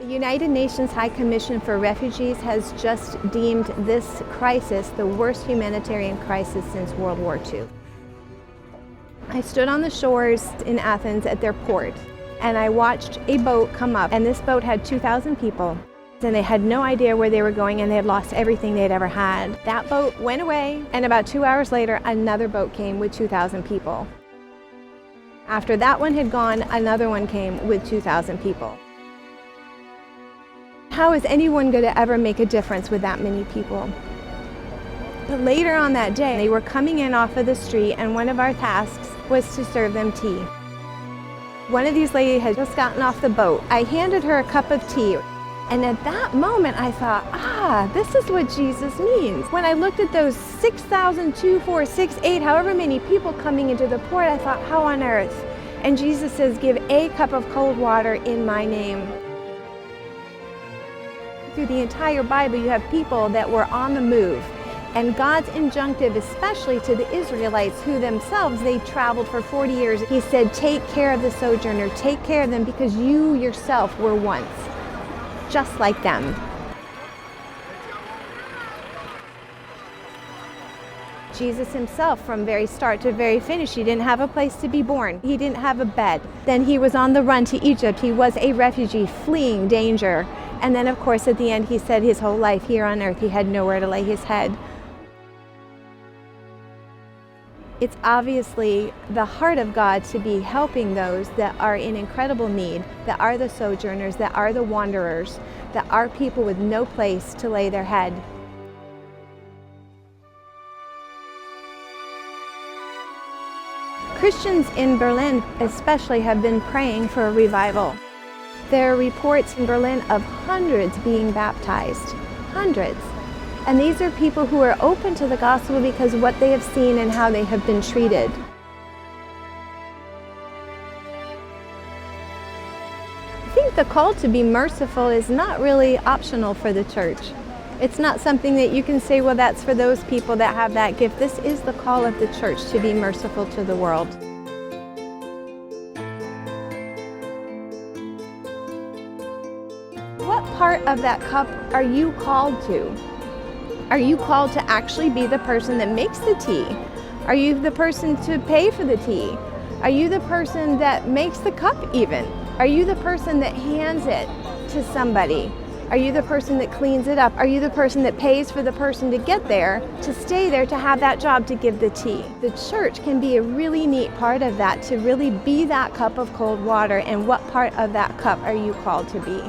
The United Nations High Commission for Refugees has just deemed this crisis the worst humanitarian crisis since World War II. I stood on the shores in Athens at their port, and I watched a boat come up, and this boat had 2,000 people, and they had no idea where they were going, and they had lost everything they'd ever had. That boat went away, and about 2 hours later, another boat came with 2,000 people. After that one had gone, another one came with 2,000 people. How is anyone going to ever make a difference with that many people? But later on that day, they were coming in off of the street, and one of our tasks was to serve them tea. One of these ladies had just gotten off the boat. I handed her a cup of tea, and at that moment I thought, this is what Jesus means. When I looked at those 6,000, 2, 4, 6, 8, however many people coming into the port, I thought, how on earth? And Jesus says, give a cup of cold water in my name. Through the entire Bible, you have people that were on the move. And God's injunctive, especially to the Israelites, who themselves, they traveled for 40 years. He said, take care of the sojourner, take care of them, because you yourself were once just like them. Jesus himself, from very start to very finish, he didn't have a place to be born. He didn't have a bed. Then he was on the run to Egypt. He was a refugee fleeing danger. And then, of course, at the end, he said his whole life here on earth, he had nowhere to lay his head. It's obviously the heart of God to be helping those that are in incredible need, that are the sojourners, that are the wanderers, that are people with no place to lay their head. Christians in Berlin especially have been praying for a revival. There are reports in Berlin of hundreds being baptized, hundreds. And these are people who are open to the gospel because of what they have seen and how they have been treated. I think the call to be merciful is not really optional for the church. It's not something that you can say, well, that's for those people that have that gift. This is the call of the church, to be merciful to the world. What part of that cup are you called to? Are you called to actually be the person that makes the tea? Are you the person to pay for the tea? Are you the person that makes the cup even? Are you the person that hands it to somebody? Are you the person that cleans it up? Are you the person that pays for the person to get there, to stay there, to have that job to give the tea? The church can be a really neat part of that, to really be that cup of cold water. And what part of that cup are you called to be?